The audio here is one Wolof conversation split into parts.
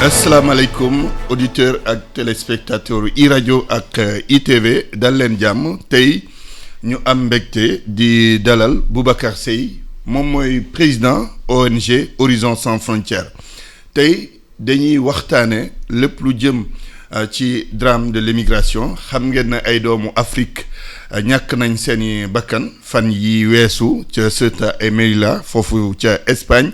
asalaamaaleykum auditeur ak téléspectateur iRadio ak ITV dal leen jàmm tey ñu am mbégte di dalal Boubacar Seye moom mooy président ONG Horizon Sans Frontières tey dañuy waxtaane lépp lu jëm ci drame de l'immigration xam ngeen ne ay doomu Afrique ñàkk nañ seeni bakkan fan yi weesu ca Ceuta et Melilla foofu ca Espagne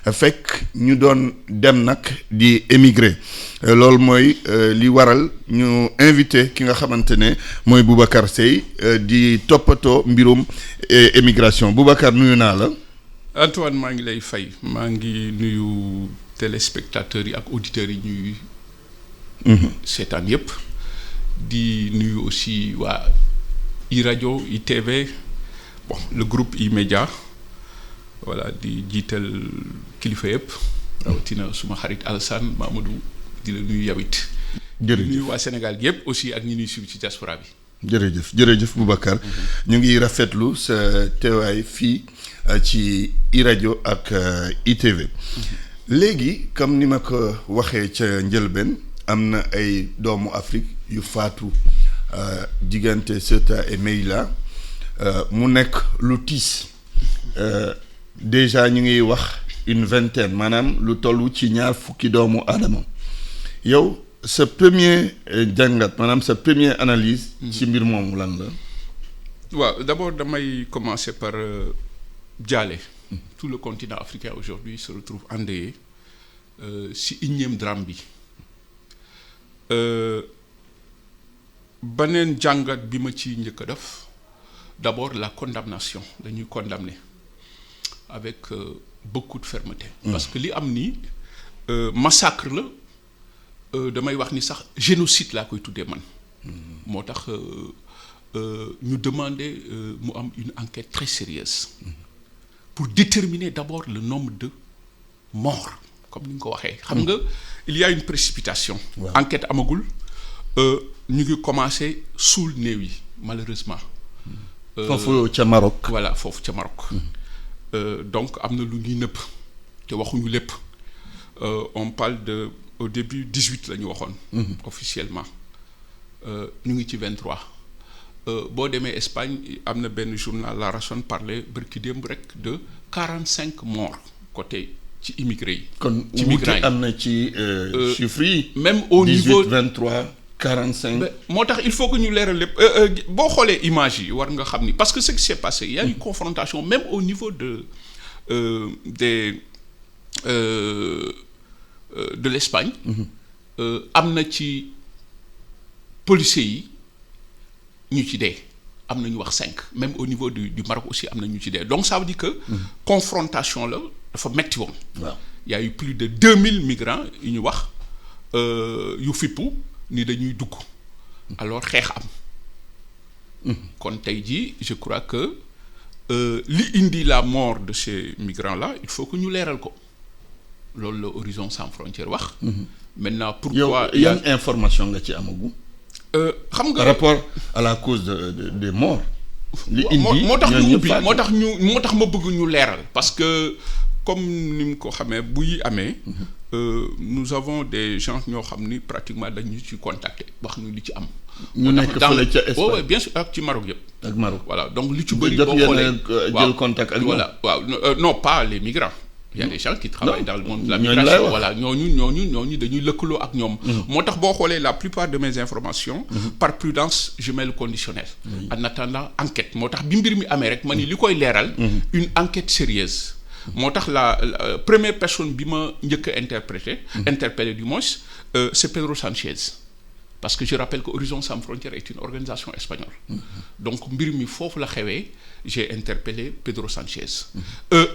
fekk ñu doon dem nag di émigrer loolu mooy li waral ñu invité ki nga xamante ne mooy Boubacar Seye di toppatoo mbirum émigration Boubacar nuyu naa la. Antoine maa ngi lay fay maa ngi nuyu téléspectateurs yi ak auditeurs yi ñuy seetaan yëpp di nuyu aussi waa iRadio ITV bon le groupe E-Media voilà di jiital kilifa yëpp rawatina suma xarit Alassane Mamadou di la nuyu yow it. jërëjëf di nuyu waa Sénégal gi yëpp aussi ak ñi ñuy suivre ci diaspora bi. jërëjëf Boubacar ñu ngi rafetlu sa teewaay fii ci iRadio ak ITV léegi comme ni ma ko waxee ca njëlbeen am na ay doomu Afrique yu faatu diggante Ceuta et Melilla mu nekk lu tiis déjà ñu ngi wax une vingtaine maanaam lu toll ci ñaar fukki doomu aadama yow sa premier jàngat maanaam sa première analyse ci mbir moomu lan la. waaw d'abord damay commencer par jaale tout le continent africain aujourd'hui se retrouve endeuillé si énième drame bi. beneen jàngat bi ma ci njëkk a def d'abord la condamnation dañuy condamner avec beaucoup de fermeté. parce que li am nii massacre la damay wax ni sax génocide laa koy tuddee man. moo tax ñu demander mu am une enquête très sérieuse pour déterminer d'abord le nombre de morts comme ni nga ko waxee. xam nga il y a une précipitation. Ouais. Enquête amagul ñu ngi commencer suul néew yi malheureusement. foofu ca Maroc. voilà foofu ca Maroc. Donc am na lu ñuy nëpp te waxuñu lépp on parle de au début 18 la ñu waxoon. Officiellement ñu ngi ci 23. boo demee Espagne am na benn journal La Razón parlait bërki démb rek de 45 morts côté ci immigré yi. kon wuute am na ci chiffres yi. même au 18, niveau 23 45. moo tax il faut que ñu leeral lépp boo xoolee image yi war nga xam ni parce que ce qui s'est passé il y a une confrontation même au niveau de l'Espagne. am na ci policiers yi ñu ci dee am na ñu wax 5 même au niveau du Maroc aussi am na ñu ci dee donc ça veut dire que. confrontation la dafa metti woon. waaw il y a eu plus de 2000 migrants yu ñu wax yu fippu ni dañuy dugg alors xeex am. kon tey jii je crois que li indi la mort de ces migrants là il faut que ñu leeral ko loolu la Horizon Sans Frontières wax. maintenant pourquoi yow yan information nga ci amagu. xam nga par rapport à la cause des morts. li indi moo tax ñu ubbi moo tax ma bëgg ñu leeral parce que comme ni mu ko xamee buy amee. nous avons des gens ñoo xam ni pratiquement dañu ci contacter wax ñu li ci am. ñu nekk fële ca Espagne oui bien sûr ak ci Maroc yëpp. ak Maroc voilà donc li ci bëri boo xoolee jël contact ak voilà waaw non pas les migrants. il y a des gens qui travaillent dans le monde de la migration voilà ñooñu dañuy lëkkaloo ak ñoom. moo tax boo xoolee la plupart de mes informations. par prudence je mets le conditionnel. en attendant enquête moo tax bi mbir mi amee rek ma ni li koy leeral. une enquête sérieuse. moo tax la première personne bi ma njëkk a interpellé du moins c'est Pedro Sanchez parce que je rappelle que Horizon Sans Frontières est une organisation espagnole. donc mbir mi foofu la xewee j'ai interpellé Pedro Sanchez.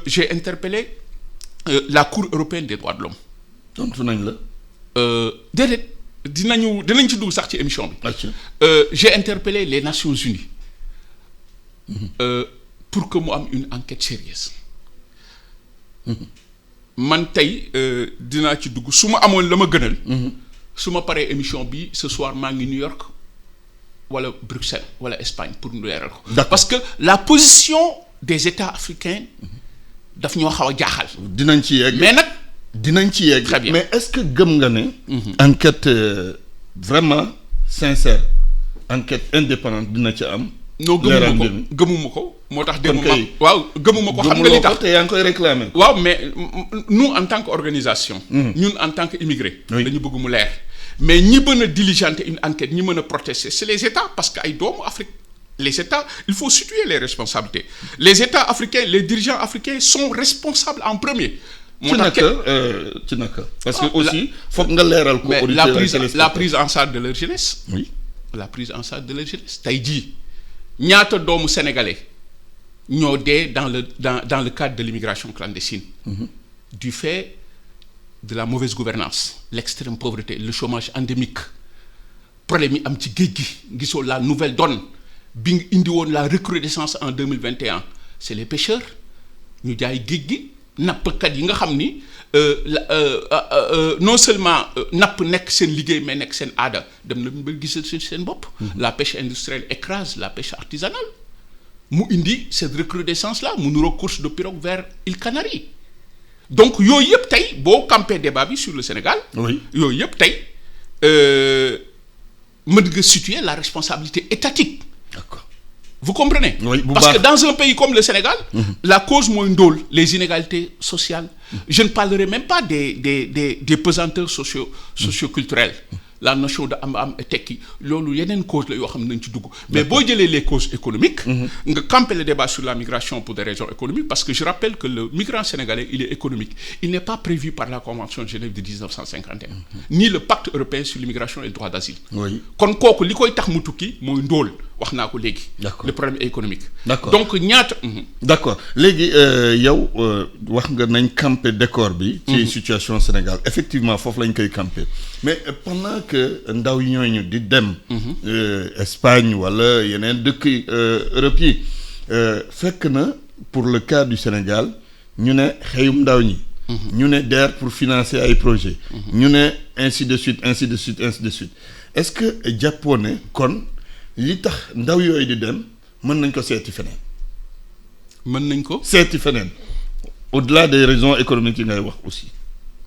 J'ai interpellé la Cour européenne des droits de l'homme. tontu nañ la. déedéet dinañ ci dugg sax ci émission bi. J'ai interpellé les Nations Unies. Pour que mu am une enquête sérieuse. man tey dinaa ci dugg su ma amoon la ma gënal. su ma paree émission bi ce soir maa ngi New York wala Bruxelles wala Espagne pour ñu leeral ko. parce que la position des États africains daf ñoo xaw a jaaxal. dinañ ci yegg mais nag dinañ ci yegg. Très bien. Mais est-ce que gëm nga ne. enquête vraiment sincère enquête indépendante dina ci am. non gëmuma ko moo tax démb ma waaw gëmuma ko xam nga li tax te yaa ngi koy réclamer. waaw mais nous en tant qu'organisation ñun en tant qu'immigré dañu bëgg mu leer mais ñi mën a diligenter une enquête ñi mën a protester c'est les États parce que ay doomu Afrique les États il faut situer les responsabilités les États africains les dirigeants africains sont responsables en premier. ci naka parce que aussi foog nga leeral ko auditeurs la prise en charge de leur jeunesse. oui la prise en charge de leur jeunesse tey jii ñaata doomu sénégalais ñoo dee dans le cadre de l'immigration clandestine. Du fait de la mauvaise gouvernance l'extrême pauvreté le chômage endémique problème yi am ci géej gi gisoo la nouvelle donne bi nga indi woon la recrudescence en 2021 c'est les pêcheurs ñu jaay géej gi nappkat yi nga xam ni non seulement napp nekk seen liggéey mais nekk seen aada dem na ba gisal seen bopp. La pêche industrielle écrase la pêche artisanale mu indi cette recrudescence là mu nuroo course de pirogue vers îles Canaries donc yooyu yëpp tey boo campé débat bi sur le Sénégal. oui yooyu yëpp tey mën nga situer la responsabilité étatique. D'accord. Vous comprenez? Oui, parce que dans un pays comme le Sénégal, la cause mooy ndóol les inégalités sociales. Je ne parlerai même pas des pesanteurs socioculturelles. La notion de am tekki loolu yeneen cause la yoo xam ne nañ ci dugg. Mais boo jëlee les causes économiques. nga camper le débat sur la migration pour des raisons économiques parce que je rappelle que le migrant sénégalais il est économique. Il n'est pas prévu par la Convention de Genève de 1951. Ni le pacte européen sur l'immigration et le droit d'asile. Oui. Kon kooku li koy tax mu tukki mooy ndóol wax naa ko léegi. D'accord. Le problème est économique. D'accord. Donc ñaata. D'accord léegi yow wax nga nañ camper décor bi. ci situation Sénégal effectivement foofu lañ koy camper mais pendant que ndaw yi ñooñu di dem. Espagne wala yeneen dëkk Europe yi fekk na pour le cas du Sénégal ñu ne xëyum ndaw ñi. ñu ne DER pour financer ay projets. ñu ne ainsi de suite est-ce que jàppoo ne kon li tax ndaw yooyu di dem mën nañ ko seeti feneen. mën nañ ko seeti feneen au-delà des raisons économiques yi ngay wax aussi.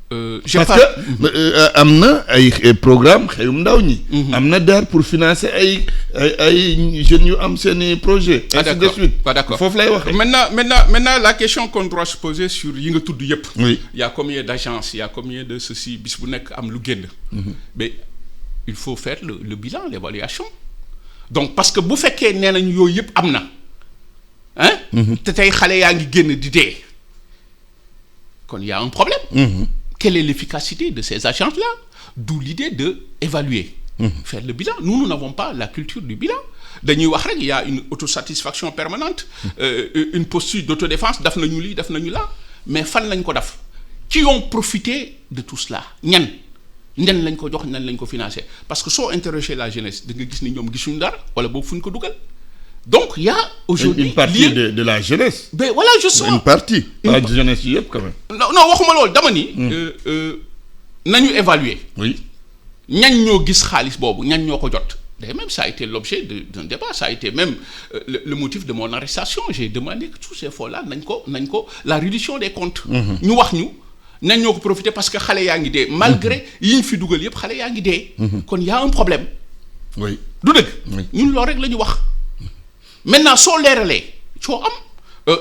parce que am na ay programme xëyum ndaw ñi. am na DER pour financer ay jeunes yu am seeni projet ainsi de suite. D'accord. Foofu lay waxee. Maintenant la question qu'on doit se poser sur yi nga tudd yëpp. Oui. Il y a combien d'agences, il y a combien de ceci bis bu nekk am lu génn. Mais il faut faire le bilan l'évaluation. Donc parce que bu fekkee nee nañu yooyu yëpp am na te tey xale yaa ngi génn di dee kon y a un problème. Quelle est l'efficacité de ces agences-là? D'où l'idée de évaluer, faire le bilan. Nous n'avons pas la culture du bilan. Dañuy wax rek il y a une autosatisfaction permanente, une posture d'autodéfense daf nañu lii daf nañu la mais fan lañ ko def qui ont profité de tout cela ñan lañ ko jox ñan lañ ko financé parce que soo interroger la jeunesse da nga gis ni ñoom gisuñu dara wala boobu fu ñu ko dugal donc il y a aujourd'hui une partie de la jeunesse. Mais voilà justement une partie. Pas de jeunesse yi yëpp quand même. non waxuma loolu dama ni. nañu évaluer. Oui. ñan ñoo gis xaalis boobu ñan ñoo ko jot. D'ailleurs même ça a été l'objet d'un débat, ça a été même le motif de mon arrestation. J'ai demandé que tous ces fonds-là nañ ko la reddition des comptes. ñu wax ñu nañ ñoo ko profiter parce que xale yaa ngi dee. malgré yi ñu fi dugal yëpp xale yaa ngi dee. kon y a un problème. Oui. du dëgg. Oui. ñun loolu rek la ñu wax. Maintenant soo leeralee coow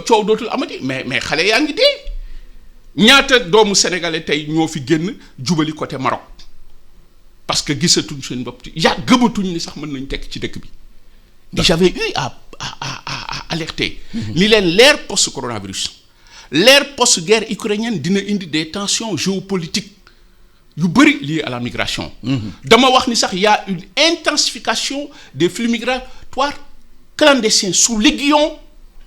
coow dootul amati mais xale yaa ngi dee ñaata doomu sénégalais tey ñoo fi génn jubali côté Maroc parce que gisatuñ seen bopp gëmatuñ ni sax mën nañ tekk ci dëkk bi. J'avais eu à alerter. li leen l'ère post-coronavirus l'ère post-guerre ukrainienne dina indi des tensions géopolitiques yu bëri liées à la migration. dama wax ni sax y a une intensification des flux migratoires clandestins sous l'aiguillon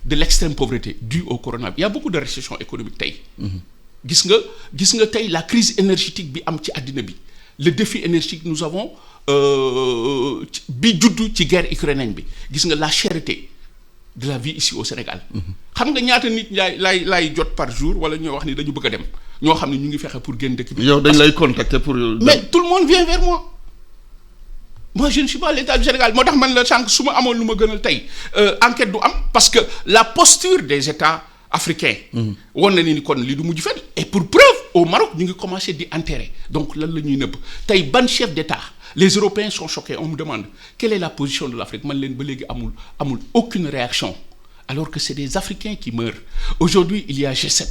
de l'extrême pauvreté due au coronavirus. Il y a beaucoup de récession économique tey. gis nga tey la crise énergétique bi am ci àddina bi le défi énergétique nous avons bi juddu ci guerre ukrainienne bi gis nga la cherté de la vie ici au Sénégal. xam nga ñaata nit laay jot par jour wala ñoo wax ni dañu bëgg a dem ñoo xam ne ñu ngi fexe pour génn dëkk bi. yow dañ lay contacter pour. mais tout le monde vient vers moi. Moi je ne suis pas l'État du Sénégal moo tax man la sànq su ma amoon lu ma gënal tey enquête du am parce que la posture des États africains. won na ni kon li du mujj fenn et pour preuve au Maroc ñu ngi commencé di enterrer donc lan la ñuy nëbb tey ban chef d'État les Européens sont choqués on me demande quelle est la position de l'Afrique man leen ba léegi amul aucune réaction alors que c'est des Africains qui meurent aujourd'hui il y a G7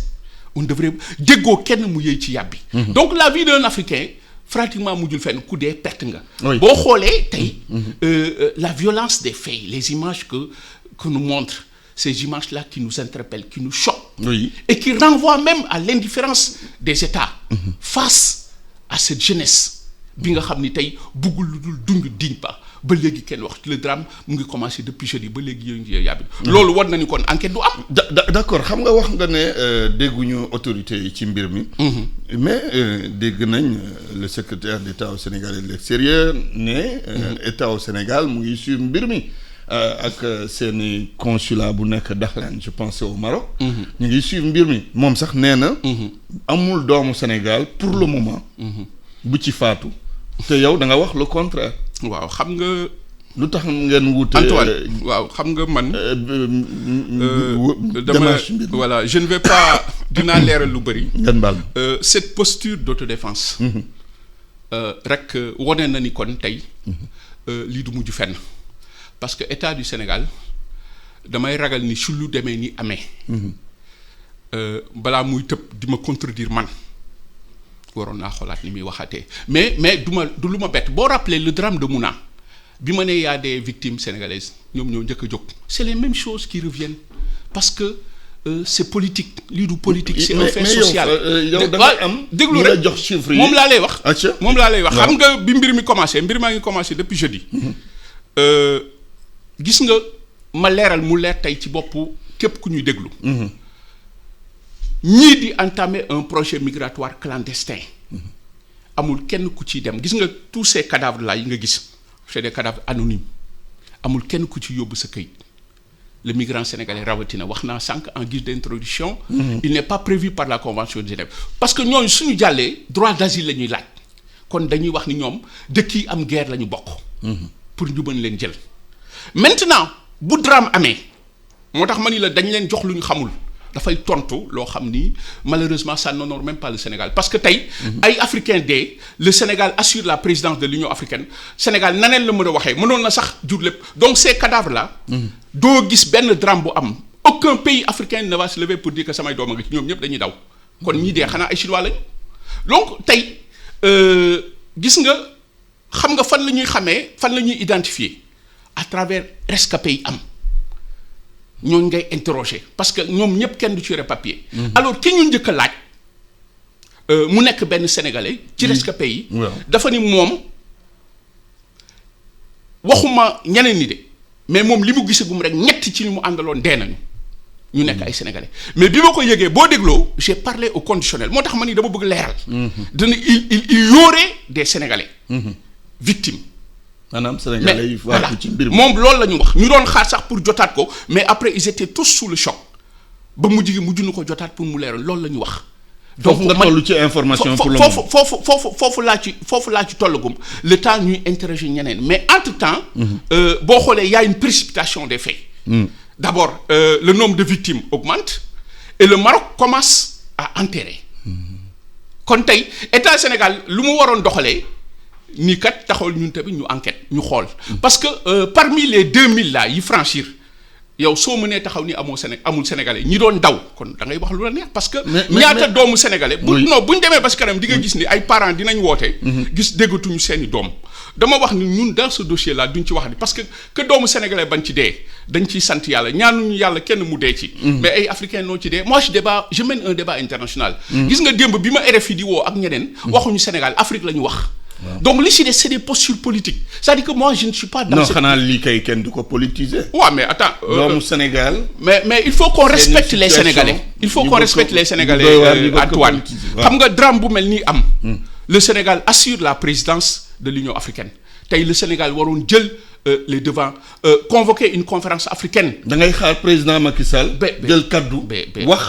on devrait déggoo kenn mu yëy ci yàbbi donc la vie d'un Africain pratiquement mujjul fenn ku dee perte nga boo xoolee tey la violence des faits les images que nous montrent ces images-là qui nous interpellent qui nous choquent et qui renvoient même à l'indifférence des États face à cette jeunesse bi nga xam ni tey buggul lu dul dund digne ba léegi kenn wax le drame mu ngi commencé depuis jeudi ba léegi yooyu yàbbi loolu war nañu kon enquête du am. d'accord xam nga wax nga ne dégguñu autorité yi ci mbir mi. mais dégg nañ le secrétaire d'État au Sénégal et de l'extérieur ne État au Sénégal mu ngi suivre mbir mi ak seeni consulat bu nekk Dakhlan je pense au Maroc. ñu ngi suivre mbir mi moom sax nee na. amul doomu Sénégal pour le moment. bu ci faatu. te yow da nga wax le contraire. waaw xam nga. lu tax ngeen wute. Antoine waaw xam nga man. voilà je ne vais pas dinaa leeral lu bëri. ngeen baal cette posture d'autodéfense. rek wane na ni kon tey. lii du mujj fenn. parce que état du Sénégal damay ragal ni su lu demee ni amee. balaa muy tëb di ma contredire man. waroon naa xoolaat ni muy waxatee mais du lu ma bett boo rappelé le drame de Mouna bi ma ne y a des victimes sénégalaises ñoom ñoo njëkk a jóg c'est les mêmes choses qui reviennent parce que c'est politique lii du politique c'est un fait social yow da ngay am déglu rek jox chiffres yi moom laa lay wax xam nga bi mbir maa ngi commencé depuis jeudi gis nga ma leeral mu leer tey ci boppu képp ku ñuy déglu ñii di entamer un projet migratoire clandestin amul kenn ku ciy dem gis nga tous ces cadavres là yi nga gis c'est des cadavres anonymes amul kenn ku ci yóbbu sa këyit le migrant sénégalais rawatina wax naa sànq en guise d'introduction il n'est pas prévu par la convention de Genève parce que ñooñu suñu jàllee droit d'asile la ñuy laaj kon dañuy wax ni ñoom dëkk yi am guerre la ñu bokk pour ñu mën leen jël maintenant bu drame amee moo tax ma ni la dañ leen jox lu ñu xamul dafay tontu loo xam ni malheureusement ça n'honore même pas le Sénégal parce que tey ay africains dee le Sénégal assure la présidence de l'Union africaine Sénégal naneen la mën a waxee mënoon na sax jur lépp donc ces cadavres là doo gis benn drame bu am aucun pays africain ne va se lever pour dire que samay doom a ngi ci ñoom ñëpp dañuy daw kon ñii dee xanaa ay chinois lañu donc tey gis nga xam nga fan la ñuy xamee fan la ñuy identifier à travers rescapés yi am ñooñu ngay interroger parce que ñoom ñëpp kenn du ci yore papier. alors ki ñu njëkk a laaj mu nekk benn sénégalais. ci rescapé yi. dafa ni moom waxuma ñeneen ni de mais moom li mu gisagum rek ñett ci li mu àndaloon dee nañu. ñu nekk ay sénégalais mais bi ma ko yëgee boo dégloo j'ai parlé au conditionnel moo tax ma ni dama bëgg leeral. dana il y aurait des sénégalais. victimes. maanaam sénégalais yi faatu ci mbir mi moom loolu la ñu wax ñu doon xaar sax pour jotaat ko mais après ils étaient tous sous le choc ba mujj nu ko jotaat pour mu leeral loolu la ñu wax. donc nga toll ci information pour le moment foofu laa ci tollagum le temps ñuy interroger ñeneen mais entre temps. boo xoolee y a une précipitation des faits. D'abord le nombre de victimes augmente et le Maroc commence à enterrer. kon tey état Sénégal lu mu waroon doxalee. nii kat taxawal ñun tamit ñu enquête ñu xool parce que parmi les 2000 là yi franchir yow soo mënee taxaw ni amul sénégalais ñi doon daw kon da ngay wax lu la neex parce que ñaata doomu sénégalais buñ demee ba ci kanam di nga gis ni ay parents dinañ woote gis déggatuñu seeni doom dama wax ni ñun dans ce dossier là duñ ci wax ni parce que doomu sénégalais bañ ci dee dañ ciy sant yàlla ñaanuñu yàlla kenn mu dee ci mais ay africains noo ci dee moi je mène un débat international gis nga démb bi ma RFI di woo ak ñeneen waxuñu Sénégal Afrique la ñu wax. Donc li ci des c'est des postures politiques c'est-à-dire que moi je ne suis pas dans cette... xanaa lii kay kenn du ko politiser. waaw mais attends. doomu Sénégal. mais il faut qu'on respecte les Sénégalais. il faut qu'on respecte les Sénégalais Antoine. xam nga drame bu mel nii am. le Sénégal assure la présidence de l'Union africaine tey le Sénégal waroon jël les devants convoquer une conférence africaine. da ngay xaar président Macky Sall. jël kaddu wax.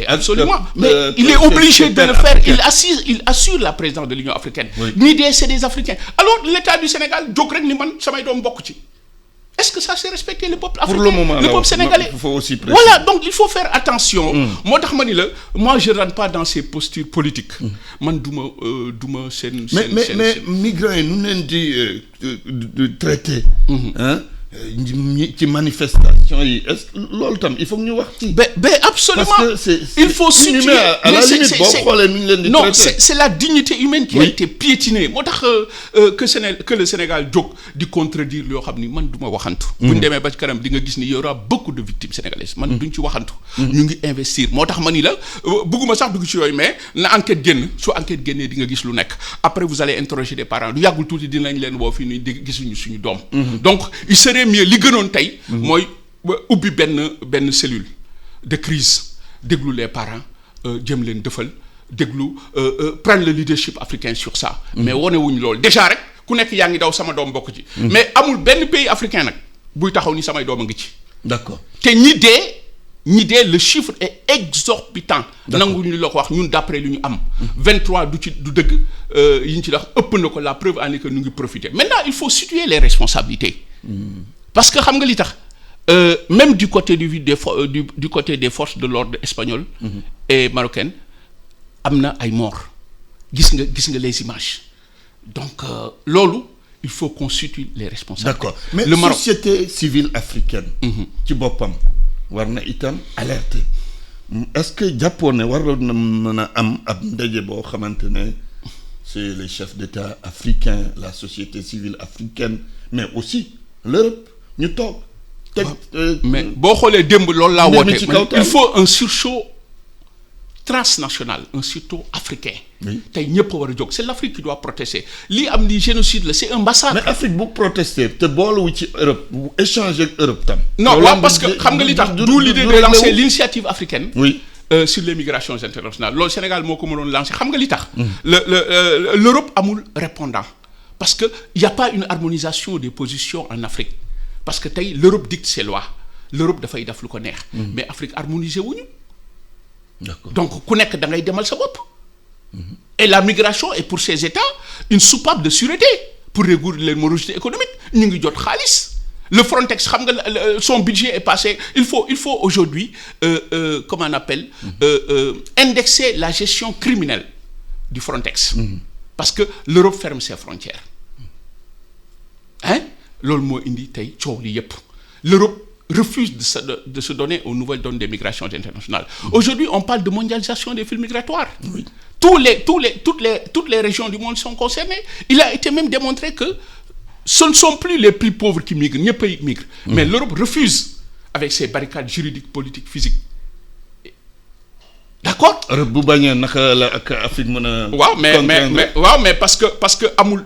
Absolument mais il est obligé de le faire il assure la présidence de l'Union africaine. ñii dee c'est des Africains alors l'état du Sénégal jóg rek ni man samay doom bokk ci est-ce que ça c'est respecter le peuple africain, pour le moment, le peuple sénégalais? Il faut aussi préciser. Voilà, donc il faut faire attention. Moo tax ma ni la moi je rentre pas dans ces postures politiques. man du ma seen. mais migrants yi nu leen di traité. ci manifestation yi est-ce que loolu tam il faut que ñu wax ci. ben absolument. Parce que il faut situer à la limite boo xoolee nu ñu leen di traité. non c'est la dignité humaine qui a été piétinée moo tax que le Sénégal jóg di contredire yoo xam ni man du ma waxantu. bu ñu demee ba ci kanam di nga gis ni y aura beaucoup de victimes sénégalaises. man duñ ci waxantu. ñu ngi investir moo tax ma ni la bëgguma sax dugg ci yooyu mais na enquête génn su enquête génnee di nga gis lu nekk après vous allez interroger des parents lu yàggul tuuti dinañ leen woo fii nii di gisuñu suñu doom. donc il serait mieux li gënoon tey. mooy ubbi benn cellule de crise déglu les parents jëm leen defal déglu prendre le leadership africain sur ça. mais wane wuñ loolu déjà rek ku nekk yaa ngi daw sama doom bokk ci. mais amul benn pays africain nag buy taxaw ni samay doom a ngi ci. d'accord te ñi dee le chiffre est exorbitant. nanguñu la ko wax ñun d'après lu ñu am. 23 du dëgg yi ñu ci wax ëpp na ko la preuve en est que ñu ngi profiter maintenant il faut situer les responsabilités. parce que xam nga li tax même du côté du côté des forces de l'ordre espagnoles et marocaines am na ay morts gis nga les images donc loolu il faut qu'on situe les responsabilités. d'accord mais le société civile africaine. ci boppam war na itam alerter est-ce que jàppoon ne war na mën a am ab ndaje boo xamante ne c'est les chefs d'État africains la société civile africaine mais aussi l'Europe ñu toog. mais boo xoolee démb loolu laa woote il faut un sursaut transnational un sursaut africain. tey ñëpp a war a jóg c'est l'Afrique qui doit protester lii am ni génocide la c'est un massacre. mais Afrique bu protester te booluwu ci Europe bu échanger ak Europe tam. non waaw parce que xam nga li tax d'où l'idée de lancer l'initiative africaine. oui. Sur les migrations internationales loolu Sénégal moo ko mënoon lancer xam nga li tax. l'Europe amul répondant parce que y a pas une harmonisation des positions en Afrique. parce que tey l'Europe dicte ses lois l'Europe dafay def lu ko neex. mais Afrique harmonisé wuñu. d'accord donc ku nekk da ngay demal sa bopp. et la migration est pour ces États une soupape de sûreté pour réguler les morosités économiques ñu ngi jot xaalis. le Frontex xam nga son budget est passé il faut aujourd'hui comment on appelle indexer la gestion criminelle du Frontex. parce que l'Europe ferme ses frontières. loolu moo indi tey coow li yépp l'Europe refuse de se donner aux nouvelles donnes des migrations internationales. Aujourd'hui on parle de mondialisation des flux migratoires. Oui. toutes les régions du monde sont concernées. Il a été même démontré que ce ne sont plus les plus pauvres qui migrent ñëpp ay migrent. mais l'Europe refuse avec ses barricades juridiques politiques physiques. d'accord. Europe bu bañee naka la ak Afrique mën a. waaw mais parce que amul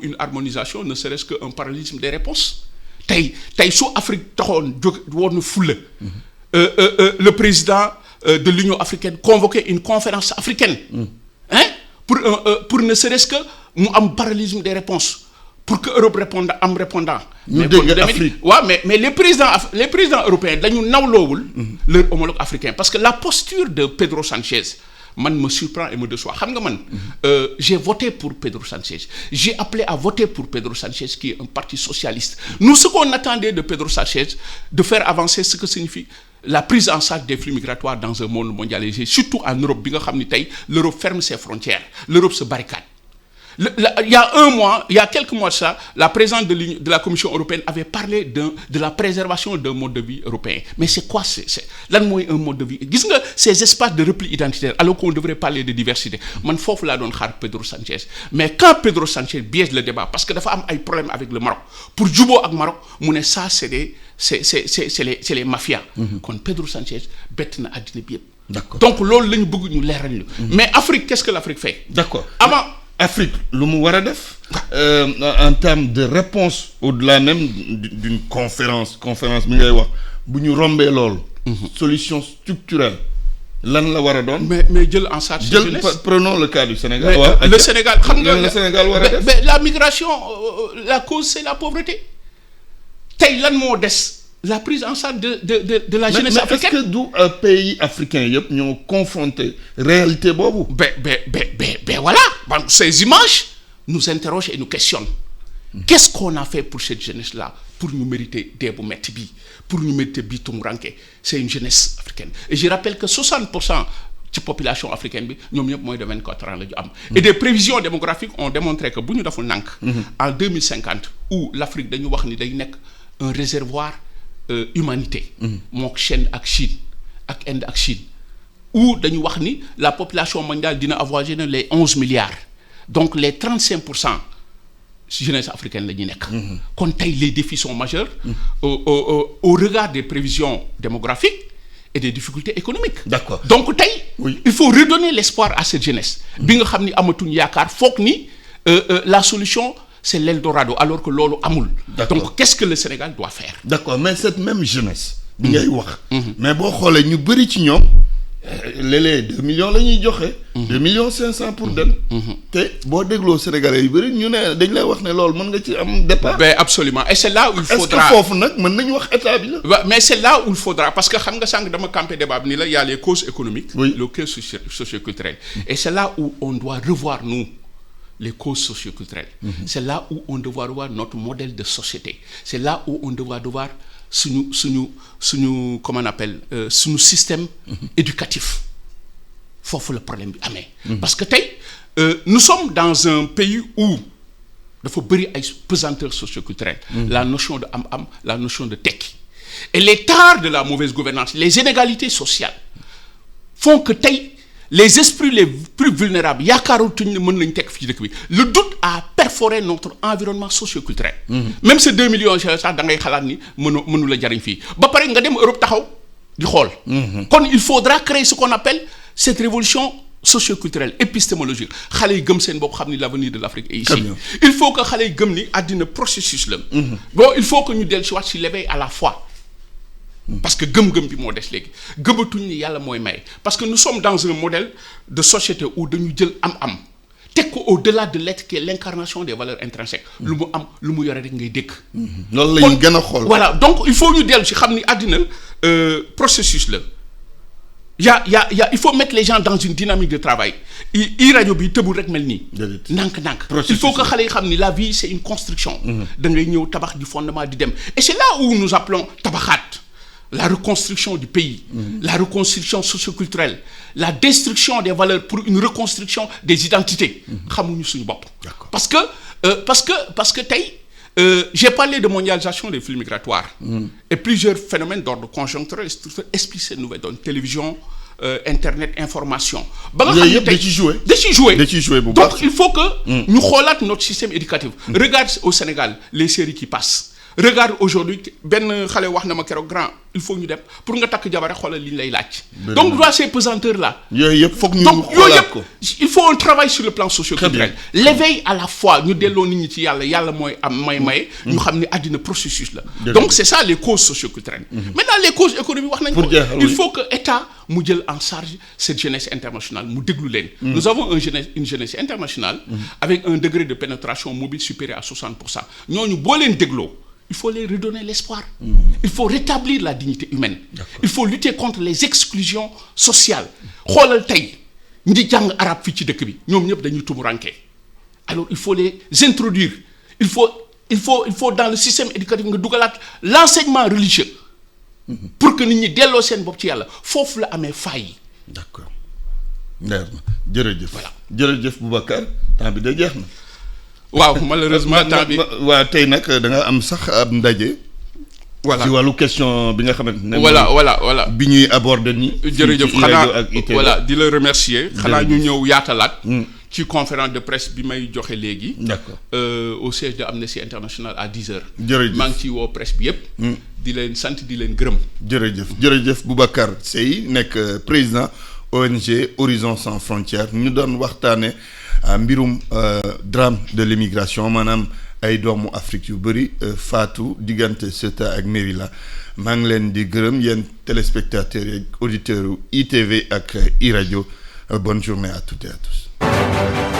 une harmonisation ne serait-ce que un parallélisme des réponses tey su Afrique taxoon jóg war na fulla le président de l'Union africaine convoquer une conférence africaine. pour ne serait-ce que mu am parallélisme des réponses pour que Europe répondant. ñu dégg Afrique waaw mais les présidents européens dañu nawloowul leur homologue africain parce que la posture de Pedro Sanchez man me surprend et me déçoit xam nga man j'ai voté pour Pedro Sanchez j'ai appelé à voter pour Pedro Sanchez qui est un parti socialiste. Nous ce qu'on attendait de Pedro Sanchez de faire avancer ce que signifie la prise en charge des flux migratoires dans un monde mondialisé surtout en Europe bi nga xam ni tey l'Europe ferme ses frontières l'Europe se barricade. Il y a quelques mois de ça, la présidente de la Commission européenne avait parlé de la préservation d'un mode de vie européen. Mais c'est quoi lan mooy un mode de vie gis nga ces espaces de repli identitaire alors qu'on devrait parler de diversité man foofu laa doon xaar Pedro Sanchez mais quand Pedro Sanchez biaise le débat parce que dafa am ay problèmes avec le Maroc pour juboo ak Maroc mu ne ça c'est les mafias. kon Pedro Sanchez bett na àddina bi yëpp. D'accord. Donc loolu la ñu bëgg ñu leeral ñu. mais Afrique qu'est-ce que l'Afrique fait? D'accord. Avant Afrique lu mu war a def en termes de réponse au-delà même d'une conférence mi ngay wax bu ñu rombee loolu. solution structurelle lan la war a doon. mais jël en charge jeunesse. Prenons le cas du Sénégal. le Sénégal xam nga le Sénégal war a def. mais la migration la cause c'est la pauvreté tey lan moo des. La prise en charge de la jeunesse africaine. Mais est-ce que du pays africain yëpp ñoo confronté réalité boobu. Ben voilà. Ces images nous interrogent et nous questionnent. Qu'est-ce qu'on a fait pour cette jeunesse-là pour ñu mériter dee bu metti bi pour ñu mériter bii tumuranke c'est une jeunesse africaine et je rappelle que 60% ci population africaine bi ñoom ñëpp mooy de 24 ans la ñu am. Et des prévisions démographiques ont démontré que bu ñu deful nànk en 2050 où l'Afrique dañu wax ni day nekk un réservoir humanité mook Chine ak Chine ak Inde ak Chine où dañu wax ni la population mondiale dina avoisiner les 11 milliards donc les 35% jeunesse africaine la ñuy nekk. kon tey les défis sont majeurs. Au regard des prévisions démographiques et des difficultés économiques. D'accord. Donc tey. Oui. il faut redonner l'espoir à cette jeunesse. bi nga xam ni amatuñ yaakaar foog ni la solution c'est l'Eldorado alors que loolu amul. D'accord. Donc qu'est-ce que le Sénégal doit faire. D'accord mais cette même jeunesse. bi ngay wax. mais boo xoolee ñu bëri ci ñoom. léeg-léeg 2 millions la ñuy joxe. 2 millions 500 pour dem. te boo dégloo Sénégalais yu bëri ñu ne dañ lay wax ne loolu mën nga ci am départ. Ben absolument et c'est là où il faudra. est-ce que foofu nag mën nañu wax état bi la. Mais c'est là où il faudra parce que xam nga sànq dama campé débat bi ni la y a les causes économiques. Oui. les causes socioculturelles. Et c'est là où on doit revoir nous les causes socioculturelles. C'est là où on doit revoir notre modèle de société. C'est là où on doit revoir suñu comment on appelle suñu système éducatif. Foofu le problème bi amee. Parce que tey nous sommes dans un pays où dafa bëri ay pesanteur socioculturelle. La notion de am-am, la notion de tekki. Et les tares de la mauvaise gouvernance, les inégalités sociales font que tey les esprits les plus vulnérables yaakaaratuñ ne mën nañ tekk fii ci dëkk bi. Le doute a perforé notre environnement socioculturel. Même ces 2 millions sax da ngay xalaat ni mënu la jariñ fii ba pare nga dem Europe taxaw di xool. Kon il faudra créer ce qu'on appelle cette révolution socioculturelle épistémologique xale yi gëm seen bopp xam ni l'avenir de l'Afrique est ici. Il faut que xale yi gëm ni àddina processus la. Bon il faut que ñu dellu si waat si l'éveil à la foi. Parce que gëm-gëm bi moo des léegi gëmatuñ ni yàlla mooy may parce que nous sommes dans un modèle de société où dañu jël am-am teg ko au-delà de l'être qui est l'incarnation des valeurs intrinsèques. lu mu am lu mu yore rek ngay dégg. loolu la ñu gën a xool. Voilà donc il faut ñu dellu si xam ni àddina processus la. Il faut mettre les gens dans une dynamique de travail rajo bi tëbul rek mel nii. ndànk il faut que xale yi xam ni la vie c'est une construction. da ngay ñëw tabax du fondement di dem et c'est là où nous appelons tabaxaat. La reconstruction du pays, la reconstruction socioculturelle, la destruction des valeurs pour une reconstruction des identités. xamuñu suñu bopp. Parce que tey j'ai parlé de mondialisation des flux migratoires. Et plusieurs phénomènes d'ordre conjoncturel et structurel expliquent cette nouvelle donne télévision, internet, information. ba nga xam ne tey da ciy jouer bu baax. Donc il faut que ñu xoolaat notre système éducatif. Regarde au Sénégal les séries qui passent. Regarde aujourd'hui benn xale wax na ma keroog grand il faut ñu dem pour nga takk jabar rek xoolal li ñu lay laaj. Donc doit ces pesanteurs là. yooyu yëpp foog ñu xoolaat ko. Il faut un travail sur le plan socioculturel. L'éveil à la fois ñu delloo nit ñi ci yàlla mooy am may. ñu xam ne àddina processus la. Donc c'est ça les causes socioculturelles. Maintenant les causes économiques wax nañ ko. Il faut que État mu jël en charge cette jeunesse internationale mu déglu leen. Nous avons une jeunesse internationale. Avec un degré de pénétration mobile supérieur à 60%. ñooñu boo leen dégloo. Il faut les redonner l'espoir. Il faut rétablir la dignité humaine. Il faut lutter contre les exclusions sociales. xoolal tey ñi jàng arabe fii ci dëkk bi ñoom ñëpp dañuy tumuranke. Alors il faut les introduire. Il faut dans le système éducatif nga dugalaat l'enseignement religieux. Pour que nit ñi delloo seen bopp ci yàlla foofu la amee failles. D'accord. leer na jërëjëf. Voilà jërëjëf Boubacar temps bi da jeex na. waaw malheureusement temps bi waaw tey nag da nga am sax ab ndaje. voilà ci wàllu question bi nga xamante ne. voilà bi ñuy aborder nii. jërëjëf xanaa voilà di la remercier. xanaa ñu ñëw yaatalaat. ci conférence de presse bi may joxe léegi. D'accord. Au siège de Amnesty International à 10h. jërëjëf maa ngi ciy woo presse bi yëpp. di leen sant di leen gërëm. jërëjëf Boubacar Seye nekk président ONG Horizon Sans Frontières ñu doon waxtaane mbirum drame de l'immigration maanaam ay doomu Afrique yu bëri faatu diggante Ceuta ak Melilla maa ngi leen di gërëm yéen téléspectateurs et auditeurs ITV ak iRadio bonne journée à toutes et à tous.